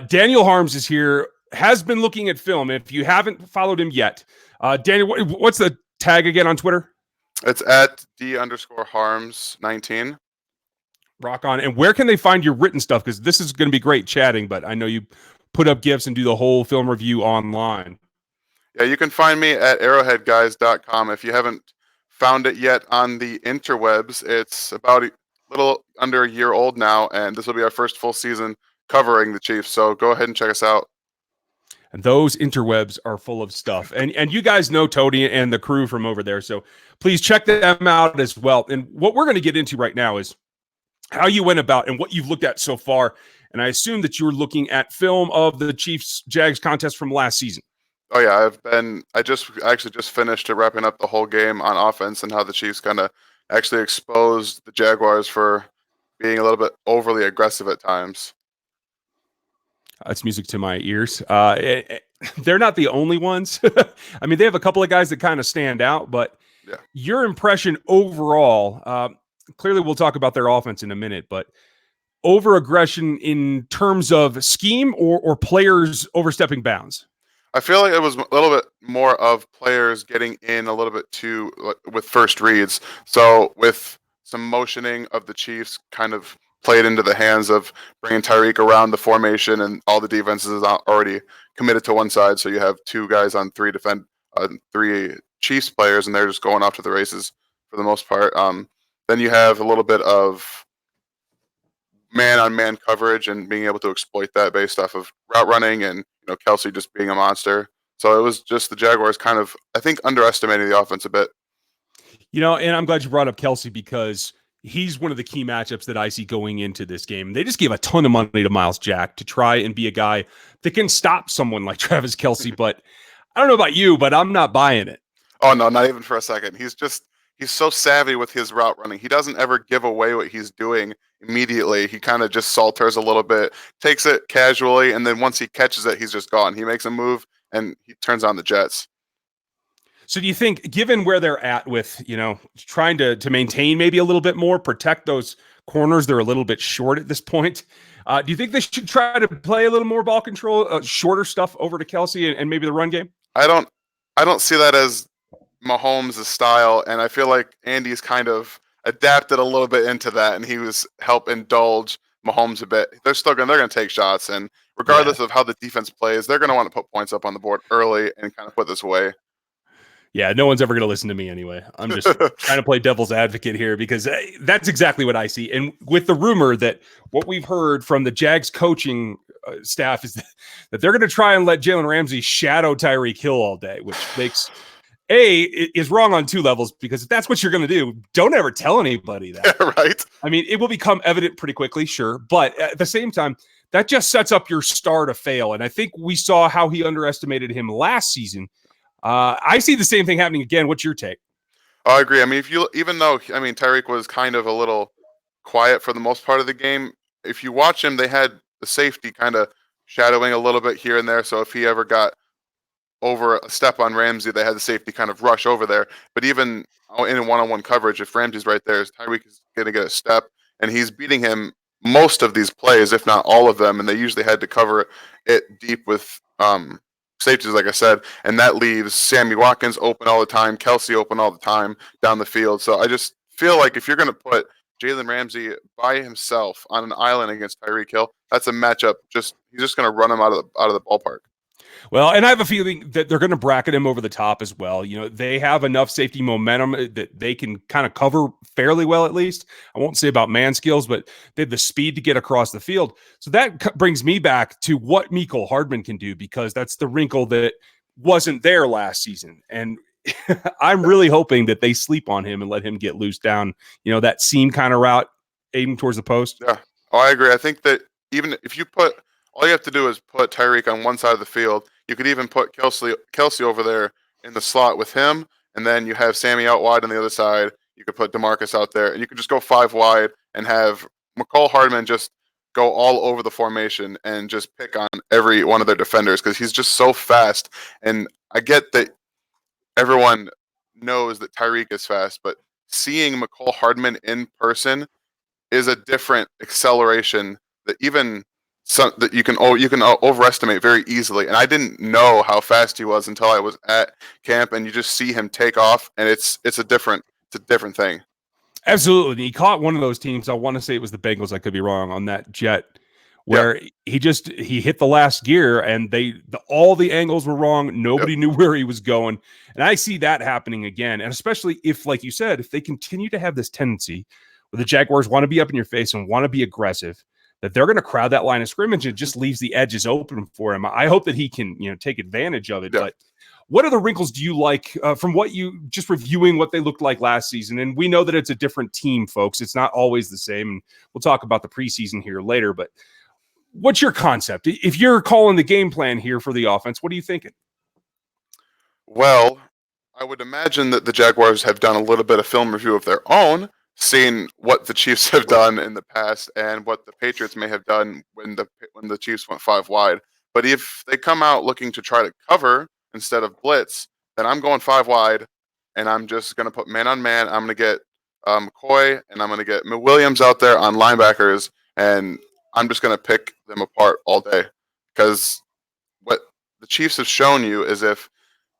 Daniel Harms is here, has been looking at film. If you haven't followed him yet, Daniel, what's the tag again on Twitter? It's at D_Harms19. Rock on. And where can they find your written stuff? Because this is going to be great chatting, but I know you put up GIFs and do the whole film review online. Yeah, you can find me at arrowheadguys.com. If you haven't found it yet on the interwebs, it's about a little under a year old now, and this will be our first full season covering the Chiefs. So go ahead and check us out. And those interwebs are full of stuff. And you guys know Tony and the crew from over there, so please check them out as well. And what we're going to get into right now is how you went about and what you've looked at so far. And I assume that you're looking at film of the Chiefs-Jags contest from last season. Oh yeah, I just finished wrapping up the whole game on offense and how the Chiefs kind of actually exposed the Jaguars for being a little bit overly aggressive at times. That's music to my ears. They're not the only ones. I mean, they have a couple of guys that kind of stand out, but yeah. Your impression overall, clearly we'll talk about their offense in a minute, but over-aggression in terms of scheme or players overstepping bounds? I feel like it was a little bit more of players getting in a little bit too with first reads. So with some motioning of the Chiefs kind of played into the hands of bringing Tyreek around the formation, and all the defenses are already committed to one side. So you have two guys on three Chiefs players, and they're just going off to the races for the most part. Then you have a little bit of man-on-man coverage and being able to exploit that based off of route running and Kelce just being a monster. So it was just the Jaguars kind of, I think, underestimating the offense a bit. And I'm glad you brought up Kelce because he's one of the key matchups that I see going into this game. They just gave a ton of money to Myles Jack to try and be a guy that can stop someone like Travis Kelce. But I don't know about you, but I'm not buying it. Oh, no, not even for a second. He's so savvy with his route running. He doesn't ever give away what he's doing immediately. He kind of just salters a little bit, takes it casually, and then once he catches it, he's just gone. He makes a move, and he turns on the jets. So do you think, given where they're at with, trying to maintain maybe a little bit more, protect those corners, they're a little bit short at this point, do you think they should try to play a little more ball control, shorter stuff over to Kelce and maybe the run game? I don't see that as Mahomes' style, and I feel like Andy's kind of adapted a little bit into that, and he was help indulge Mahomes a bit. They're going to take shots, and regardless of how the defense plays, they're going to want to put points up on the board early and kind of put this away. Yeah, no one's ever going to listen to me anyway. I'm just trying to play devil's advocate here because that's exactly what I see. And with the rumor that what we've heard from the Jags coaching staff is that they're going to try and let Jalen Ramsey shadow Tyreek Hill all day, which makes is wrong on two levels, because if that's what you're going to do, don't ever tell anybody that. Yeah, right. I mean, it will become evident pretty quickly, sure. But at the same time, that just sets up your star to fail. And I think we saw how he underestimated him last season. I see the same thing happening again. What's your take? I agree. I mean, Tyreek was kind of a little quiet for the most part of the game. If you watch him, they had the safety kind of shadowing a little bit here and there. So if he ever got over a step on Ramsey, they had the safety kind of rush over there. But even in a one-on-one coverage, if Ramsey's right there, Tyreek is going to get a step, and he's beating him most of these plays, if not all of them. And they usually had to cover it deep with safeties, like I said, and that leaves Sammy Watkins open all the time, Kelce open all the time down the field. So I just feel like if you're going to put Jalen Ramsey by himself on an island against Tyreek Hill, that's a matchup. He's just going to run him out of the ballpark. Well, and I have a feeling that they're going to bracket him over the top as well. They have enough safety momentum that they can kind of cover fairly well, at least. I won't say about man skills, but they have the speed to get across the field. So that brings me back to what Mecole Hardman can do, because that's the wrinkle that wasn't there last season. And I'm really hoping that they sleep on him and let him get loose down, that seam kind of route aiming towards the post. Yeah. Oh, I agree. I think that even if all you have to do is put Tyreek on one side of the field. You could even put Kelce over there in the slot with him, and then you have Sammy out wide on the other side. You could put DeMarcus out there, and you could just go 5 wide and have Mecole Hardman just go all over the formation and just pick on every one of their defenders, because he's just so fast. And I get that everyone knows that Tyreek is fast, but seeing Mecole Hardman in person is a different acceleration that even that you can overestimate very easily. And I didn't know how fast he was until I was at camp, and you just see him take off, and it's a different thing. Absolutely. He caught one of those teams. I want to say it was the Bengals. I could be wrong on that jet where he hit the last gear and all the angles were wrong. Nobody knew where he was going. And I see that happening again. And especially if, like you said, if they continue to have this tendency where the Jaguars want to be up in your face and want to be aggressive, that they're going to crowd that line of scrimmage and just leaves the edges open for him. I hope that he can, take advantage of it. But what other wrinkles do you like from what you just reviewing what they looked like last season? And we know that it's a different team, folks. It's not always the same. And we'll talk about the preseason here later. But what's your concept? If you're calling the game plan here for the offense, what are you thinking? Well, I would imagine that the Jaguars have done a little bit of film review of their own, seeing what the Chiefs have done in the past and what the Patriots may have done when the Chiefs went 5 wide. But if they come out looking to try to cover instead of blitz, then I'm going 5 wide, and I'm just going to put man on man. I'm going to get McCoy, and I'm going to get Williams out there on linebackers, and I'm just going to pick them apart all day. Because what the Chiefs have shown you is if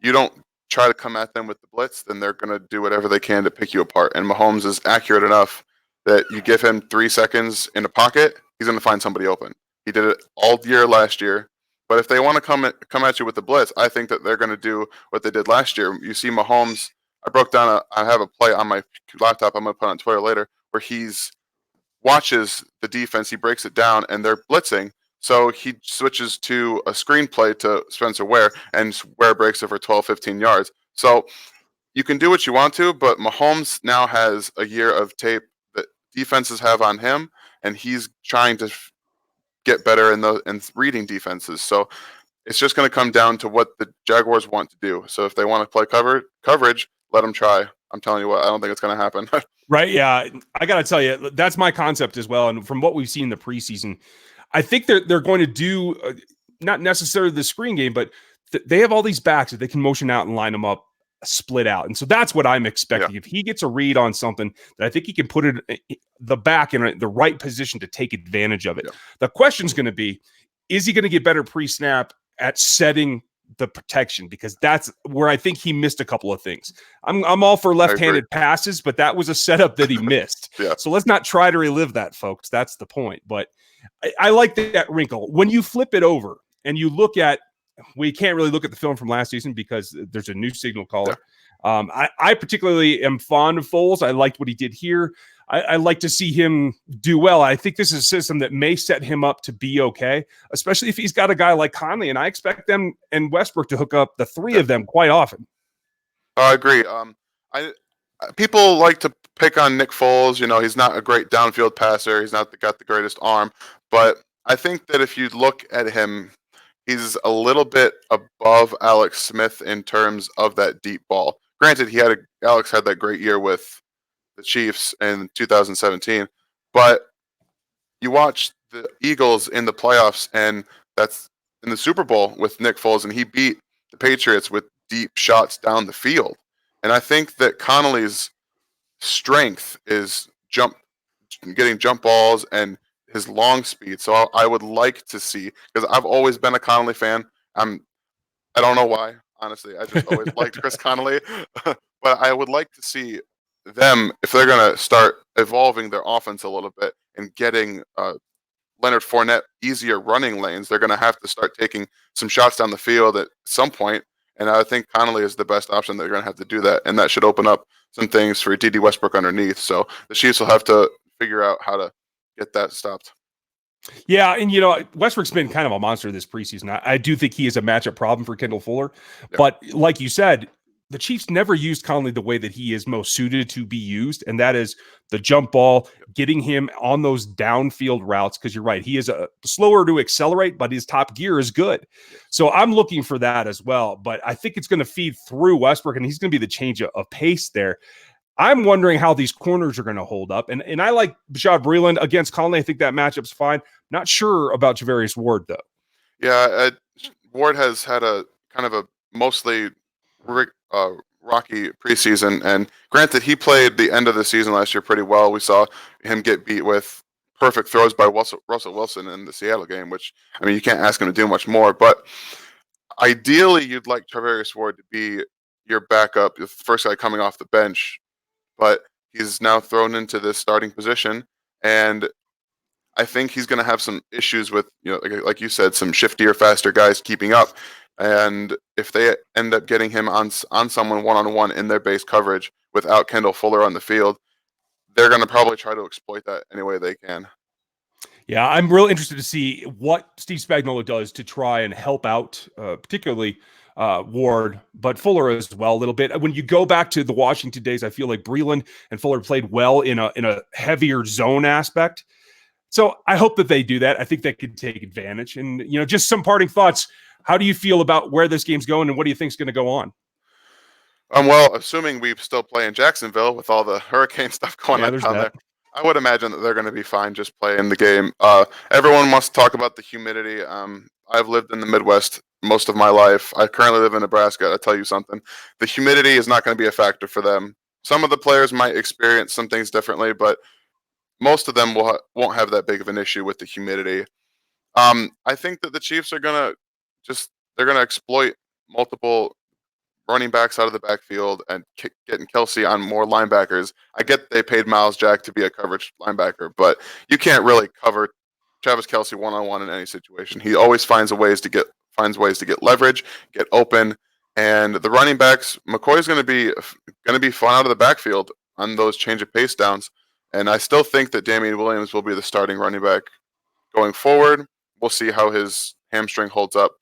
you don't try to come at them with the blitz, then they're going to do whatever they can to pick you apart. And Mahomes is accurate enough that you give him 3 seconds in a pocket, he's going to find somebody open. He did it all year last year. But if they want to come at you with the blitz, I think that they're going to do what they did last year. You see Mahomes, I have a play on my laptop I'm going to put on Twitter later, where he's watches the defense, he breaks it down, and they're blitzing. So he switches to a screenplay to Spencer Ware, and Ware breaks it for 12, 15 yards. So you can do what you want to, but Mahomes now has a year of tape that defenses have on him, and he's trying to get better in reading defenses. So it's just going to come down to what the Jaguars want to do. So if they want to play coverage, let them try. I'm telling you what, I don't think it's going to happen. Right. Yeah. I got to tell you, that's my concept as well. And from what we've seen in the preseason, I think they're going to do not necessarily the screen game, but they have all these backs that they can motion out and line them up, split out. And so that's what I'm expecting. Yeah. If he gets a read on something, that I think he can put the back in the right position to take advantage of it. Yeah. The question's going to be, is he going to get better pre-snap at setting the protection? Because that's where I think he missed a couple of things. I'm all for left-handed passes, but that was a setup that he missed. Yeah. So let's not try to relive that, folks. That's the point. But I like that wrinkle. When you flip it over and you look at, we can't really look at the film from last season because there's a new signal caller. Yeah. I particularly am fond of Foles. I liked what he did here. I like to see him do well. I think this is a system that may set him up to be okay, especially if he's got a guy like Conley, and I expect them and Westbrook to hook up the 3 of them quite often. I agree. People like to pick on Nick Foles. He's not a great downfield passer. He's not got the greatest arm. But I think that if you look at him, he's a little bit above Alex Smith in terms of that deep ball. Granted, Alex had that great year with the Chiefs in 2017, but you watch the Eagles in the playoffs, and that's in the Super Bowl with Nick Foles, and he beat the Patriots with deep shots down the field. And I think that Conley's strength is getting jump balls and his long speed. So I would like to see, because I've always been a Conley fan. I don't know why, honestly. I just always liked Chris Conley. But I would like to see them, if they're going to start evolving their offense a little bit and getting Leonard Fournette easier running lanes, they're going to have to start taking some shots down the field at some point. And I think Conley is the best option. They're going to have to do that. And that should open up some things for Dede Westbrook underneath. So the Chiefs will have to figure out how to get that stopped. Yeah, and Westbrook's been kind of a monster this preseason. I do think he is a matchup problem for Kendall Fuller. Yeah. But like you said, the Chiefs never used Conley the way that he is most suited to be used, and that is the jump ball, getting him on those downfield routes, because you're right, he is slower to accelerate, but his top gear is good. So I'm looking for that as well, but I think it's going to feed through Westbrook, and he's going to be the change of pace there. I'm wondering how these corners are going to hold up, and I like Bashaud Breeland against Conley. I think that matchup's fine. Not sure about Javarius Ward, though. Yeah, Ward has had a kind of a mostly rocky preseason, and granted, he played the end of the season last year pretty well. We saw him get beat with perfect throws by Russell Wilson in the Seattle game, which, I mean, you can't ask him to do much more. But ideally, you'd like Charvarius Ward to be your backup, the first guy coming off the bench. But he's now thrown into this starting position, and I think he's going to have some issues with, like you said, some shiftier, faster guys keeping up. And if they end up getting him on someone one-on-one in their base coverage without Kendall Fuller on the field, they're going to probably try to exploit that any way they can. Yeah, I'm real interested to see what Steve Spagnuolo does to try and help out, particularly Ward, but Fuller as well a little bit. When you go back to the Washington days, I feel like Breeland and Fuller played well in a heavier zone aspect. So I hope that they do that. I think they could take advantage. And, just some parting thoughts. How do you feel about where this game's going, and what do you think is going to go on? Well, assuming we still play in Jacksonville with all the hurricane stuff going on down there, I would imagine that they're going to be fine just playing the game. Everyone wants to talk about the humidity. I've lived in the Midwest most of my life. I currently live in Nebraska. I'll tell you something. The humidity is not going to be a factor for them. Some of the players might experience some things differently, but most of them won't have that big of an issue with the humidity. I think that the Chiefs are going to exploit multiple running backs out of the backfield and getting Kelce on more linebackers. I get they paid Miles Jack to be a coverage linebacker, but you can't really cover Travis Kelce one-on-one in any situation. He always finds ways to get leverage, get open, and the running backs, McCoy's going to be fun out of the backfield on those change of pace downs. And I still think that Damien Williams will be the starting running back going forward. We'll see how his hamstring holds up.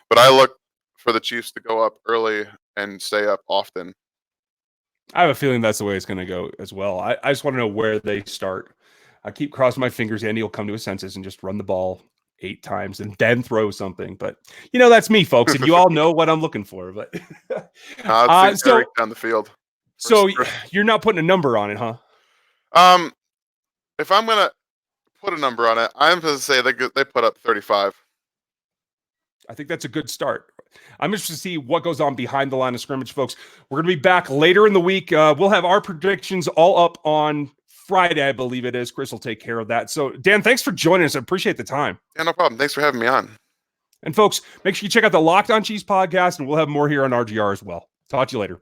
But I look for the Chiefs to go up early and stay up often. I have a feeling that's the way it's going to go as well. I just want to know where they start. I keep crossing my fingers Andy will come to his senses and just run the ball 8 times and then throw something. But, that's me, folks, and you all know what I'm looking for. But so down the field. So you're not putting a number on it, huh? If I'm going to put a number on it, I'm going to say they put up 35. I think that's a good start. I'm interested to see what goes on behind the line of scrimmage, folks. We're going to be back later in the week. We'll have our predictions all up on Friday, I believe it is. Chris will take care of that. So, Dan, thanks for joining us. I appreciate the time. Yeah, no problem. Thanks for having me on. And, folks, make sure you check out the Locked On Chiefs podcast, and we'll have more here on RGR as well. Talk to you later.